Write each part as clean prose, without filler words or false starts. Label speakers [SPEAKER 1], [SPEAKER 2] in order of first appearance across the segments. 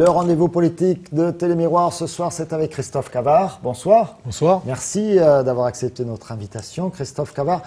[SPEAKER 1] Le rendez-vous politique de Télémiroir ce soir, c'est avec Christophe Cavard. Bonsoir.
[SPEAKER 2] Bonsoir.
[SPEAKER 1] Merci d'avoir accepté notre invitation. Christophe Cavard,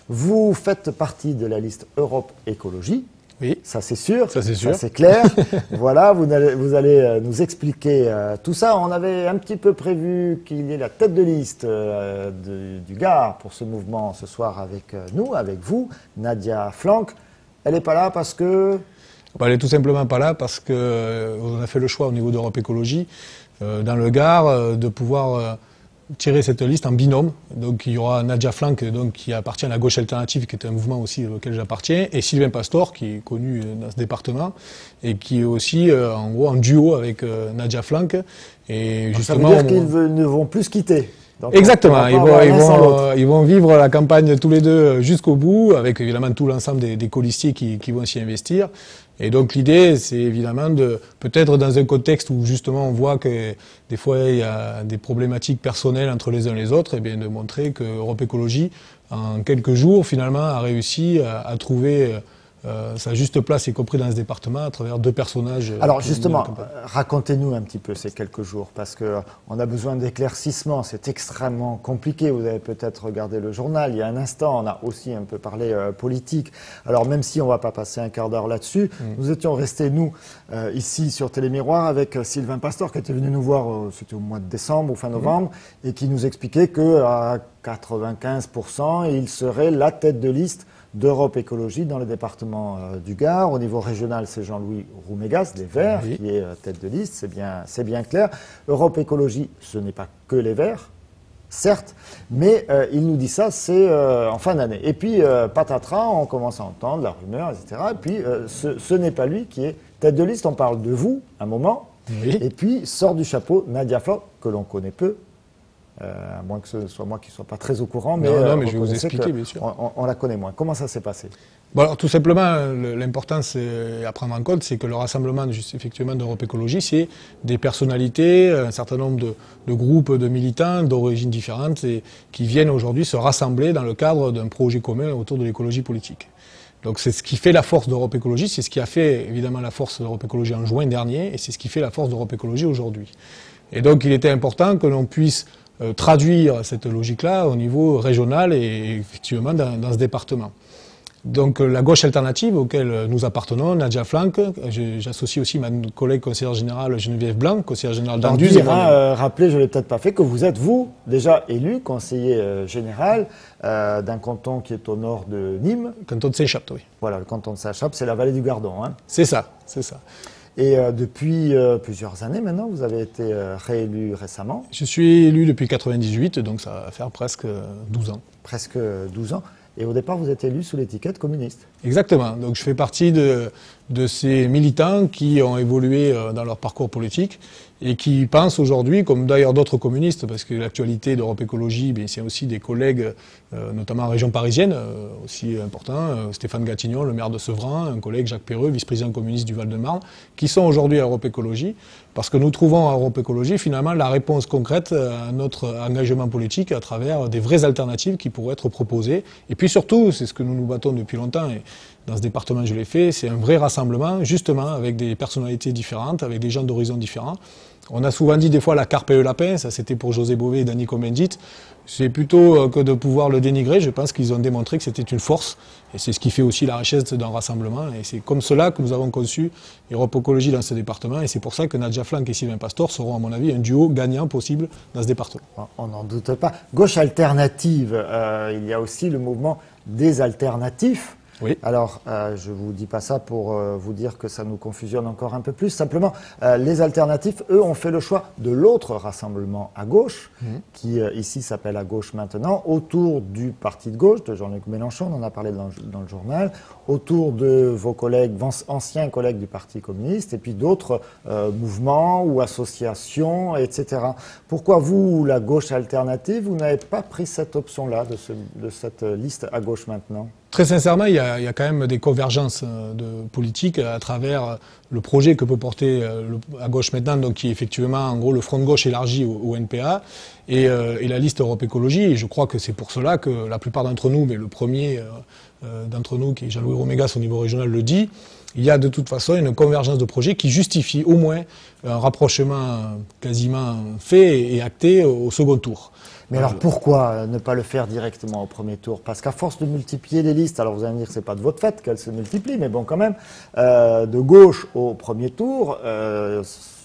[SPEAKER 1] vous faites partie de la liste Europe Écologie.
[SPEAKER 2] Oui.
[SPEAKER 1] Ça c'est sûr.
[SPEAKER 2] Ça c'est sûr.
[SPEAKER 1] Ça c'est clair. Voilà, vous allez nous expliquer tout ça. On avait un petit peu prévu qu'il y ait la tête de liste du Gard pour ce mouvement ce soir avec nous, avec vous, Nadia Flanck. Elle n'est pas là parce que...
[SPEAKER 2] Elle n'est tout simplement pas là parce qu'on a fait le choix au niveau d'Europe Écologie, dans le Gard, de pouvoir tirer cette liste en binôme. Donc il y aura Nadia Flanck, donc, qui appartient à la Gauche Alternative, qui est un mouvement aussi auquel j'appartiens, et Sylvain Pastor, qui est connu dans ce département, et qui est aussi en gros en duo avec Nadia Flanck. Et justement,
[SPEAKER 1] ça veut dire qu'ils ne vont plus se quitter. Donc
[SPEAKER 2] exactement, ils vont vivre la campagne tous les deux jusqu'au bout, avec évidemment tout l'ensemble des colistiers qui vont s'y investir. Et donc l'idée, c'est évidemment de, peut-être dans un contexte où justement on voit que des fois il y a des problématiques personnelles entre les uns et les autres, et bien de montrer que Europe Écologie, en quelques jours, finalement, a réussi à trouver sa juste place, y compris dans ce département, à travers deux personnages.
[SPEAKER 1] Alors justement, racontez-nous un petit peu ces quelques jours, parce qu'on a besoin d'éclaircissement, c'est extrêmement compliqué. Vous avez peut-être regardé le journal il y a un instant, on a aussi un peu parlé politique. Alors même si on ne va pas passer un quart d'heure là-dessus, nous étions restés, nous, ici sur Télémiroir, avec Sylvain Pastor, qui était venu nous voir, c'était au mois de décembre ou fin novembre, et qui nous expliquait qu'à 95%, il serait la tête de liste d'Europe Écologie dans le département du Gard. Au niveau régional, c'est Jean-Louis Roumégas, des Verts, qui est tête de liste, c'est bien clair. Europe Écologie, ce n'est pas que les Verts, certes, mais il nous dit ça, c'est en fin d'année. Et puis, patatras, on commence à entendre la rumeur, etc. Et puis, ce n'est pas lui qui est tête de liste, on parle de vous, un moment, et puis sort du chapeau Nadia Flanck, que l'on connaît peu, à moins que ce soit moi qui ne sois pas très au courant, mais,
[SPEAKER 2] non, mais je vais vous expliquer, bien sûr.
[SPEAKER 1] On la connaît moins. Comment ça s'est passé?
[SPEAKER 2] Bon, alors, tout simplement, l'importance à prendre en compte, c'est que le rassemblement effectivement d'Europe Écologie, c'est des personnalités, un certain nombre de groupes de militants d'origines différentes et qui viennent aujourd'hui se rassembler dans le cadre d'un projet commun autour de l'écologie politique. Donc c'est ce qui fait la force d'Europe Écologie, c'est ce qui a fait évidemment la force d'Europe Écologie en juin dernier, et c'est ce qui fait la force d'Europe Écologie aujourd'hui. Et donc il était important que l'on puisse traduire cette logique-là au niveau régional et effectivement dans ce département. Donc la gauche alternative auquel nous appartenons, Nadia Flanck, j'associe aussi ma collègue conseillère générale Geneviève Blanc, conseillère générale d'Anduze.
[SPEAKER 1] Rappelez, je ne l'ai peut-être pas fait, que vous êtes, vous, déjà élu conseiller général d'un canton qui est au nord de Nîmes.
[SPEAKER 2] Canton de Saint-Chapt, oui. Voilà,
[SPEAKER 1] le canton de Saint-Chapt, c'est la vallée du Gardon. Hein.
[SPEAKER 2] C'est ça, c'est ça.
[SPEAKER 1] Et depuis plusieurs années maintenant, vous avez été réélu récemment.
[SPEAKER 2] Je suis élu depuis 1998, donc ça va faire presque 12 ans.
[SPEAKER 1] Presque 12 ans. Et au départ, vous êtes élu sous l'étiquette communiste.
[SPEAKER 2] Exactement. Donc je fais partie de ces militants qui ont évolué dans leur parcours politique et qui pensent aujourd'hui, comme d'ailleurs d'autres communistes, parce que l'actualité d'Europe Écologie, c'est aussi des collègues, notamment en région parisienne, aussi importants, Stéphane Gatignon, le maire de Sevran, un collègue Jacques Perreux, vice-président communiste du Val-de-Marne, qui sont aujourd'hui à Europe Écologie, parce que nous trouvons à Europe Écologie finalement la réponse concrète à notre engagement politique à travers des vraies alternatives qui pourraient être proposées. Et puis surtout, c'est ce que nous nous battons depuis longtemps, et dans ce département je l'ai fait, c'est un vrai rassemblement, justement, avec des personnalités différentes, avec des gens d'horizons différents. On a souvent dit des fois la carpe et le lapin, ça c'était pour José Bové et Dany Cohn-Bendit. C'est plutôt que de pouvoir le dénigrer, je pense qu'ils ont démontré que c'était une force, et c'est ce qui fait aussi la richesse d'un rassemblement, et c'est comme cela que nous avons conçu Europe Écologie dans ce département, et c'est pour ça que Nadia Flanck et Sylvain Pastor seront à mon avis un duo gagnant possible dans ce département.
[SPEAKER 1] On n'en doute pas. Gauche alternative, il y a aussi le mouvement des alternatifs.
[SPEAKER 2] Oui.
[SPEAKER 1] Alors, je ne vous dis pas ça pour vous dire que ça nous confusionne encore un peu plus. Simplement, les alternatifs, eux, ont fait le choix de l'autre rassemblement à gauche, qui ici s'appelle À Gauche Maintenant, autour du parti de gauche, de Jean-Luc Mélenchon, on en a parlé dans le journal, autour de vos collègues, anciens collègues du Parti communiste, et puis d'autres mouvements ou associations, etc. Pourquoi vous, la gauche alternative, vous n'avez pas pris cette option-là de cette liste À Gauche Maintenant ?
[SPEAKER 2] Très sincèrement, il y a quand même des convergences de politique à travers le projet que peut porter à gauche maintenant, donc qui est effectivement en gros le front de gauche élargi au NPA et la liste Europe Écologie. Et je crois que c'est pour cela que la plupart d'entre nous, mais le premier d'entre nous, qui est Jean-Louis Romégas au niveau régional, le dit, il y a de toute façon une convergence de projets qui justifie au moins un rapprochement quasiment fait et acté au second tour.
[SPEAKER 1] Mais alors pourquoi ne pas le faire directement au premier tour? Parce qu'à force de multiplier les listes, alors vous allez me dire que ce n'est pas de votre fait qu'elles se multiplient, mais bon quand même, de gauche au premier tour,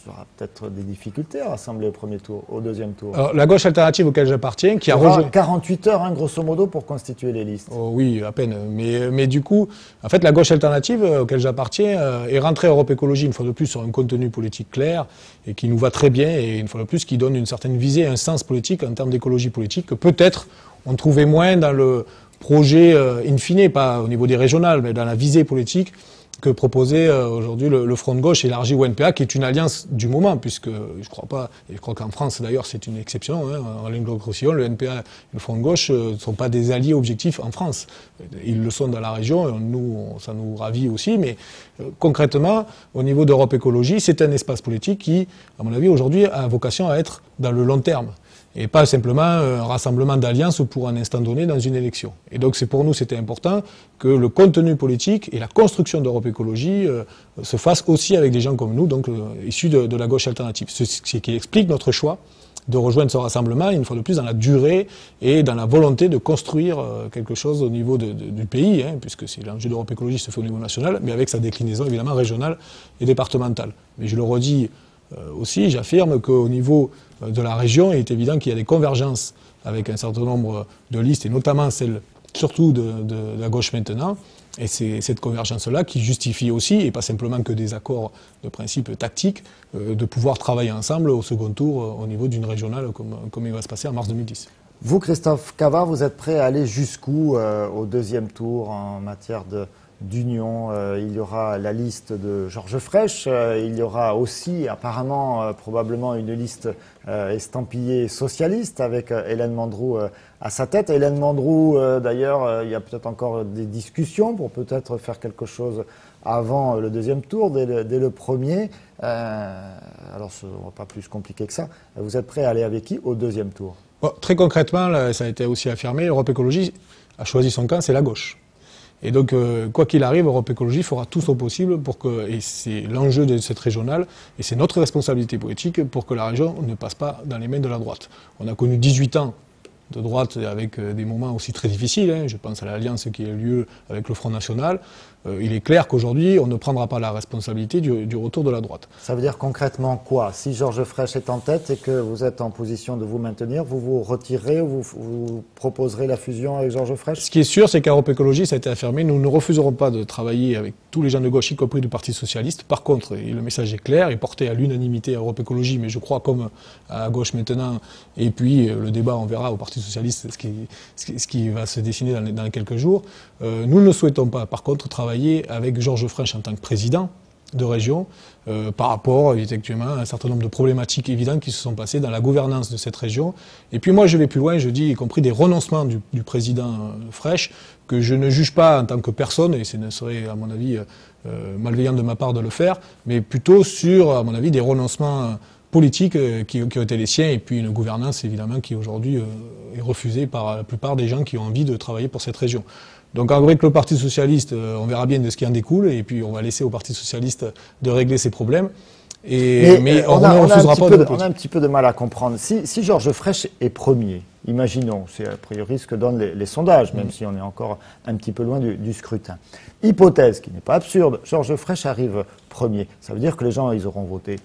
[SPEAKER 1] il y aura peut-être des difficultés à rassembler au premier tour, au deuxième tour.
[SPEAKER 2] Alors, la gauche alternative auquel j'appartiens, qui a
[SPEAKER 1] rejoint 48 heures, hein, grosso modo, pour constituer les listes.
[SPEAKER 2] Oh, oui, à peine. Mais du coup, en fait, la gauche alternative auquel j'appartiens est rentrée à Europe Écologie une fois de plus sur un contenu politique clair et qui nous va très bien et une fois de plus qui donne une certaine visée, un sens politique en termes d'écologie politique que peut-être on trouvait moins dans le projet in fine, pas au niveau des régionales, mais dans la visée politique que proposait aujourd'hui le Front de gauche élargi au NPA, qui est une alliance du moment, puisque je crois pas, et je crois qu'en France d'ailleurs c'est une exception, hein, en l'anglo-roussillon, le NPA et le Front de gauche ne sont pas des alliés objectifs en France. Ils le sont dans la région, et nous, ça nous ravit aussi, mais concrètement, au niveau d'Europe Écologie, c'est un espace politique qui, à mon avis, aujourd'hui a vocation à être dans le long terme. Et pas simplement un rassemblement d'alliances pour un instant donné dans une élection. Et donc c'est pour nous, c'était important que le contenu politique et la construction d'Europe Écologie se fassent aussi avec des gens comme nous, donc issus de la gauche alternative. Ce qui explique notre choix de rejoindre ce rassemblement, une fois de plus, dans la durée et dans la volonté de construire quelque chose au niveau du pays, hein, puisque l'enjeu d'Europe Écologie se fait au niveau national, mais avec sa déclinaison évidemment régionale et départementale. Mais je le redis aussi, j'affirme qu'au niveau de la région, il est évident qu'il y a des convergences avec un certain nombre de listes, et notamment celle surtout de la gauche maintenant. Et c'est cette convergence-là qui justifie aussi, et pas simplement que des accords de principe tactiques, de pouvoir travailler ensemble au second tour au niveau d'une régionale comme il va se passer en mars 2010.
[SPEAKER 1] Vous, Christophe Cavard, vous êtes prêt à aller jusqu'où au deuxième tour en matière d'union? Il y aura la liste de Georges Frêche, il y aura aussi apparemment probablement une liste estampillée socialiste avec Hélène Mandroux à sa tête. Hélène Mandroux, d'ailleurs, il y a peut-être encore des discussions pour peut-être faire quelque chose avant le deuxième tour, dès le premier. Alors, ce n'est pas plus compliqué que ça. Vous êtes prêt à aller avec qui au deuxième tour?
[SPEAKER 2] Bon, très concrètement, là, ça a été aussi affirmé, Europe Écologie a choisi son camp, c'est la gauche. Et donc, quoi qu'il arrive, Europe Écologie fera tout son possible pour que, et c'est l'enjeu de cette régionale, et c'est notre responsabilité politique, pour que la région ne passe pas dans les mains de la droite. On a connu 18 ans de droite avec des moments aussi très difficiles, hein. Je pense à l'alliance qui a eu lieu avec le Front National. Il est clair qu'aujourd'hui, on ne prendra pas la responsabilité du retour de la droite.
[SPEAKER 1] Ça veut dire concrètement quoi? Si Georges Frêche est en tête et que vous êtes en position de vous maintenir, vous vous retirerez ou vous proposerez la fusion avec Georges Frêche?
[SPEAKER 2] Ce qui est sûr, c'est qu'à Europe Écologie, ça a été affirmé, nous ne refuserons pas de travailler avec tous les gens de gauche, y compris du Parti Socialiste. Par contre, et le message est clair, est porté à l'unanimité à Europe Écologie, mais je crois comme à gauche maintenant, et puis le débat, on verra au Parti Socialiste ce qui va se dessiner dans quelques jours. Nous ne souhaitons pas, par contre, travailler avec Georges Frêche en tant que président de région par rapport effectivement à un certain nombre de problématiques évidentes qui se sont passées dans la gouvernance de cette région. Et puis moi je vais plus loin, je dis y compris des renoncements du président Frêche que je ne juge pas en tant que personne, et ce ne serait à mon avis malveillant de ma part de le faire, mais plutôt sur à mon avis des renoncements politiques qui ont été les siens, et puis une gouvernance évidemment qui aujourd'hui est refusée par la plupart des gens qui ont envie de travailler pour cette région. Donc avec le Parti Socialiste, on verra bien de ce qui en découle, et puis on va laisser au Parti Socialiste de régler ses problèmes. Mais on ne refusera pas de politique.
[SPEAKER 1] On a un petit peu de mal à comprendre. Si Georges Frêche est premier, imaginons, c'est a priori ce que donnent les sondages, même si on est encore un petit peu loin du scrutin. Hypothèse qui n'est pas absurde, Georges Frêche arrive premier. Ça veut dire que les gens, ils auront voté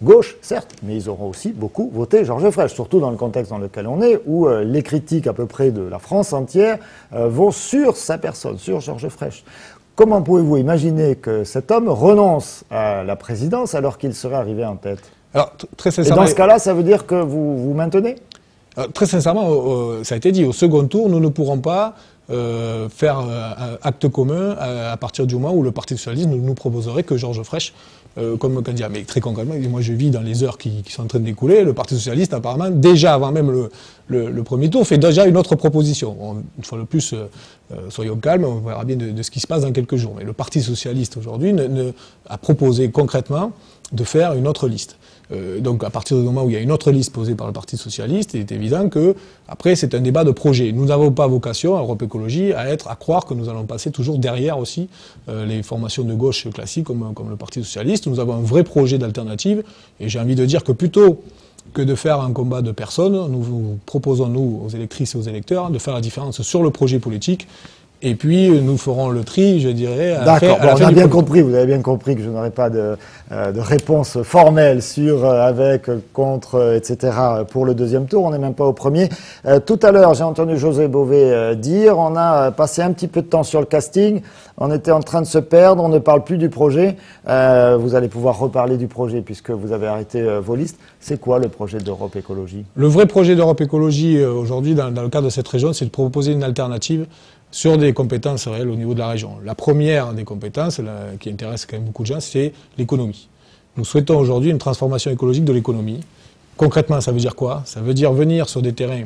[SPEAKER 1] gauche, certes, mais ils auront aussi beaucoup voté Georges Frêche, surtout dans le contexte dans lequel on est, où les critiques à peu près de la France entière vont sur sa personne, sur Georges Frêche. Comment pouvez-vous imaginer que cet homme renonce à la présidence alors qu'il serait arrivé en tête?
[SPEAKER 2] Alors, très sincèrement,
[SPEAKER 1] et dans ce cas-là, ça veut dire que vous maintenez?
[SPEAKER 2] Très sincèrement, ça a été dit, au second tour, nous ne pourrons pas faire acte commun à partir du moment où le Parti Socialiste nous proposerait que Georges Frêche comme candidat. Mais très concrètement, moi je vis dans les heures qui sont en train d'écouler, le Parti Socialiste apparemment, déjà avant même le premier tour, fait déjà une autre proposition. Une fois de plus, soyons calmes, on verra bien de ce qui se passe dans quelques jours. Mais le Parti Socialiste aujourd'hui a proposé concrètement de faire une autre liste. Donc à partir du moment où il y a une autre liste posée par le Parti Socialiste, il est évident que après c'est un débat de projet. Nous n'avons pas vocation à Europe Écologie à croire que nous allons passer toujours derrière aussi les formations de gauche classiques comme le Parti Socialiste. Nous avons un vrai projet d'alternative et j'ai envie de dire que plutôt que de faire un combat de personnes, nous vous proposons, nous, aux électrices et aux électeurs, de faire la différence sur le projet politique. Et puis, nous ferons le tri, je dirais.
[SPEAKER 1] D'accord, bon, on a bien compris, vous avez bien compris que je n'aurai pas de réponse formelle sur, avec, contre, etc. pour le deuxième tour. On n'est même pas au premier. Tout à l'heure, j'ai entendu José Bové dire, on a passé un petit peu de temps sur le casting. On était en train de se perdre, on ne parle plus du projet. Vous allez pouvoir reparler du projet puisque vous avez arrêté vos listes. C'est quoi le projet d'Europe Écologie? Le
[SPEAKER 2] vrai projet d'Europe Écologie aujourd'hui, dans le cadre de cette région, c'est de proposer une alternative sur des compétences réelles au niveau de la région. La première des compétences, qui intéresse quand même beaucoup de gens, c'est l'économie. Nous souhaitons aujourd'hui une transformation écologique de l'économie. Concrètement, ça veut dire quoi? Ça veut dire venir sur des terrains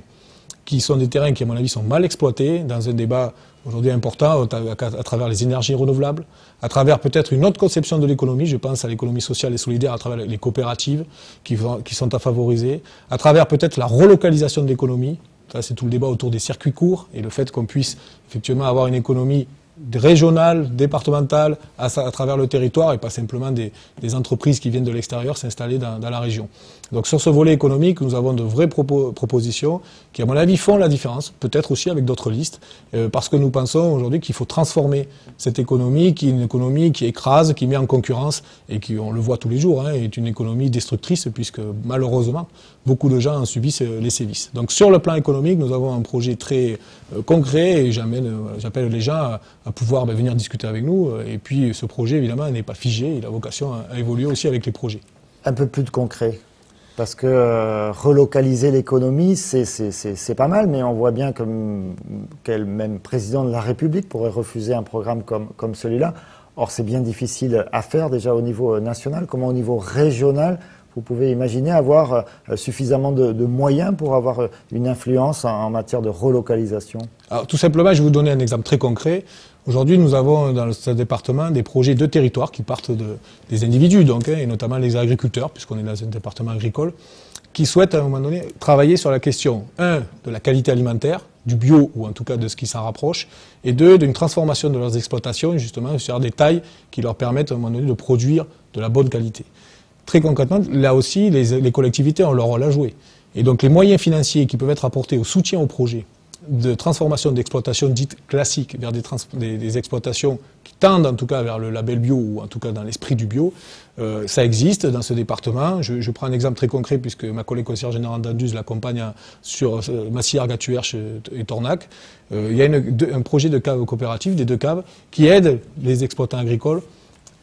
[SPEAKER 2] qui, à mon avis, sont mal exploités, dans un débat aujourd'hui important à travers les énergies renouvelables, à travers peut-être une autre conception de l'économie, je pense à l'économie sociale et solidaire, à travers les coopératives qui sont à favoriser, à travers peut-être la relocalisation de l'économie. Ça, c'est tout le débat autour des circuits courts et le fait qu'on puisse effectivement avoir une économie régionale, départementale, à travers le territoire et pas simplement des entreprises qui viennent de l'extérieur s'installer dans la région. Donc sur ce volet économique, nous avons de vraies propositions qui, à mon avis, font la différence, peut-être aussi avec d'autres listes, parce que nous pensons aujourd'hui qu'il faut transformer cette économie, qui est une économie qui écrase, qui met en concurrence et qui, on le voit tous les jours, est une économie destructrice puisque malheureusement, beaucoup de gens en subissent les sévices. Donc sur le plan économique, nous avons un projet très concret et j'appelle les gens à pouvoir venir discuter avec nous. Et puis ce projet, évidemment, n'est pas figé, il a vocation à évoluer aussi avec les projets.
[SPEAKER 1] Un peu plus de concret. Parce que relocaliser l'économie, c'est pas mal, mais on voit bien que quel même président de la République pourrait refuser un programme comme celui-là. Or, c'est bien difficile à faire déjà au niveau national. Comment au niveau régional, vous pouvez imaginer avoir suffisamment de moyens pour avoir une influence en matière de relocalisation?
[SPEAKER 2] Alors, tout simplement, je vais vous donner un exemple très concret. Aujourd'hui, nous avons dans ce département des projets de territoire qui partent des individus, donc, et notamment les agriculteurs, puisqu'on est dans un département agricole, qui souhaitent à un moment donné travailler sur la question, 1, de la qualité alimentaire, du bio, ou en tout cas de ce qui s'en rapproche, et 2, d'une transformation de leurs exploitations, justement, sur des tailles qui leur permettent à un moment donné de produire de la bonne qualité. Très concrètement, là aussi, les collectivités ont leur rôle à jouer. Et donc les moyens financiers qui peuvent être apportés au soutien au projet de transformation d'exploitation dites classiques vers des exploitations qui tendent en tout cas vers le label bio ou en tout cas dans l'esprit du bio, ça existe dans ce département. Je prends un exemple très concret puisque ma collègue conseillère générale d'Anduz l'accompagne sur Massillard, Gatuerche et Tornac. Il y a un projet de cave coopérative, des 2 caves, qui aident les exploitants agricoles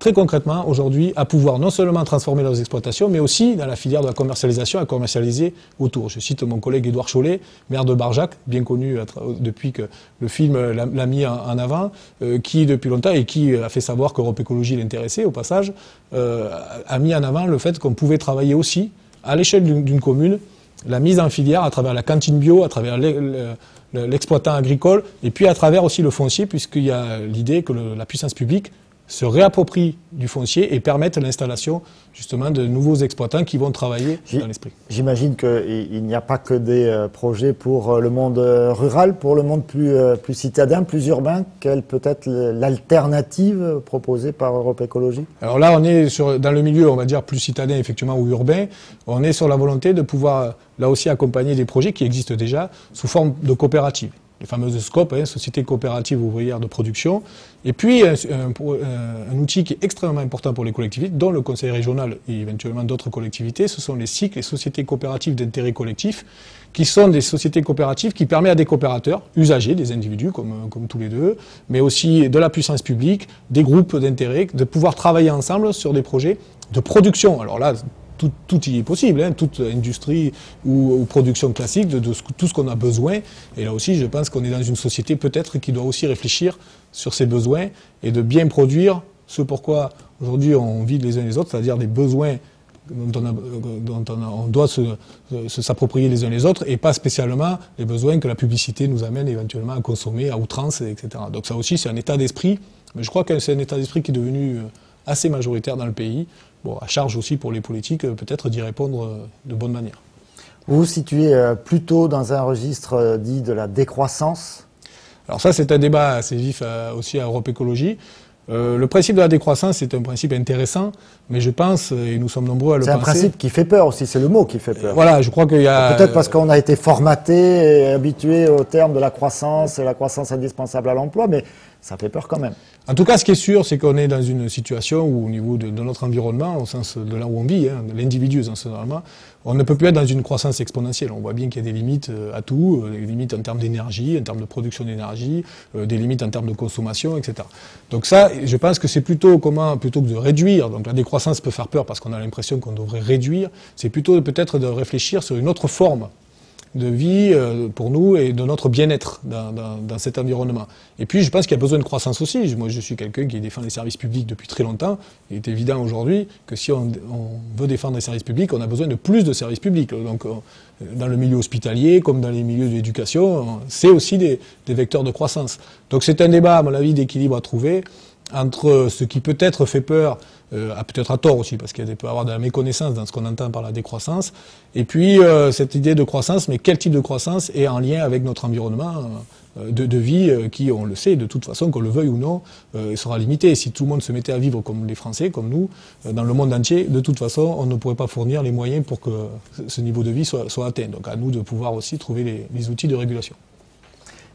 [SPEAKER 2] très concrètement aujourd'hui à pouvoir non seulement transformer leurs exploitations, mais aussi dans la filière de la commercialisation à commercialiser autour. Je cite mon collègue Édouard Chollet, maire de Barjac, bien connu depuis que le film l'a mis en avant, qui depuis longtemps et qui a fait savoir qu'Europe Écologie l'intéressait au passage, a mis en avant le fait qu'on pouvait travailler aussi à l'échelle d'une commune la mise en filière à travers la cantine bio, à travers l'exploitant agricole et puis à travers aussi le foncier puisqu'il y a l'idée que la puissance publique se réapproprient du foncier et permettent l'installation justement de nouveaux exploitants qui vont travailler dans l'esprit.
[SPEAKER 1] J'imagine qu'il n'y a pas que des projets pour le monde rural, pour le monde plus citadin, plus urbain. Quelle peut être l'alternative proposée par Europe Écologie? Alors
[SPEAKER 2] là, on est dans le milieu, on va dire, plus citadin effectivement ou urbain. On est sur la volonté de pouvoir là aussi accompagner des projets qui existent déjà sous forme de coopératives. Les fameuses SCOP, Sociétés coopératives ouvrières de production, et puis un outil qui est extrêmement important pour les collectivités, dont le conseil régional et éventuellement d'autres collectivités, ce sont les SIC, les sociétés coopératives d'intérêt collectif, qui sont des sociétés coopératives qui permettent à des coopérateurs, usagers, des individus comme tous les deux, mais aussi de la puissance publique, des groupes d'intérêt, de pouvoir travailler ensemble sur des projets de production. Alors là, tout y est possible, toute industrie ou production classique, de tout ce qu'on a besoin. Et là aussi, je pense qu'on est dans une société peut-être qui doit aussi réfléchir sur ses besoins et de bien produire ce pourquoi aujourd'hui on vit les uns les autres, c'est-à-dire des besoins dont on doit s'approprier les uns les autres, et pas spécialement les besoins que la publicité nous amène éventuellement à consommer à outrance, etc. Donc ça aussi, c'est un état d'esprit, mais je crois que c'est un état d'esprit qui est devenu assez majoritaire dans le pays. Bon, à charge aussi pour les politiques, peut-être d'y répondre de bonne manière.
[SPEAKER 1] Vous vous situez plutôt dans un registre dit de la décroissance?
[SPEAKER 2] Alors ça, c'est un débat assez vif aussi à Europe Écologie. Le principe de la décroissance est un principe intéressant, mais je pense, et nous sommes nombreux à le penser...
[SPEAKER 1] C'est un principe qui fait peur aussi, c'est le mot qui fait peur.
[SPEAKER 2] Voilà, je crois qu'il y a...
[SPEAKER 1] Peut-être parce qu'on a été formaté et habitué au terme de la croissance, et la croissance indispensable à l'emploi, mais ça fait peur quand même.
[SPEAKER 2] En tout cas, ce qui est sûr, c'est qu'on est dans une situation où, au niveau de notre environnement, au sens de là où on vit, de l'individu essentiellement, on ne peut plus être dans une croissance exponentielle. On voit bien qu'il y a des limites à tout, des limites en termes d'énergie, en termes de production d'énergie, des limites en termes de consommation, etc. Donc ça, je pense que c'est plutôt plutôt que de réduire, donc la décroissance peut faire peur parce qu'on a l'impression qu'on devrait réduire, c'est plutôt peut-être de réfléchir sur une autre forme de vie pour nous et de notre bien-être dans cet environnement. Et puis je pense qu'il y a besoin de croissance aussi. Moi je suis quelqu'un qui défend les services publics depuis très longtemps. Il est évident aujourd'hui que si on veut défendre les services publics, on a besoin de plus de services publics. Donc dans le milieu hospitalier comme dans les milieux de l'éducation, c'est aussi des vecteurs de croissance. Donc c'est un débat à mon avis d'équilibre à trouver entre ce qui peut-être fait peur, peut-être à tort aussi, parce qu'il peut y avoir de la méconnaissance dans ce qu'on entend par la décroissance, et puis cette idée de croissance, mais quel type de croissance est en lien avec notre environnement de vie qui, on le sait, de toute façon, qu'on le veuille ou non, sera limité. Et si tout le monde se mettait à vivre comme les Français, comme nous, dans le monde entier, de toute façon, on ne pourrait pas fournir les moyens pour que ce niveau de vie soit atteint. Donc à nous de pouvoir aussi trouver les outils de régulation.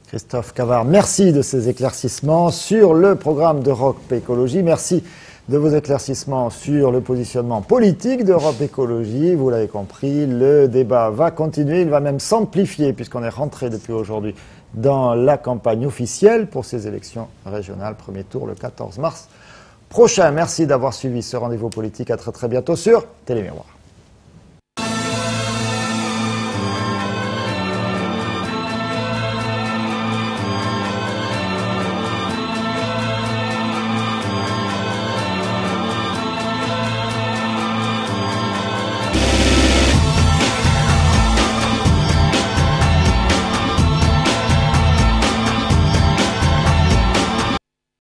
[SPEAKER 1] Christophe Cavard, merci de ces éclaircissements sur le programme d'Europe Écologie. Merci de vos éclaircissements sur le positionnement politique d'Europe Écologie. Vous l'avez compris, le débat va continuer, il va même s'amplifier puisqu'on est rentré depuis aujourd'hui dans la campagne officielle pour ces élections régionales. Premier tour le 14 mars prochain. Merci d'avoir suivi ce rendez-vous politique. À très bientôt sur Télémiroir.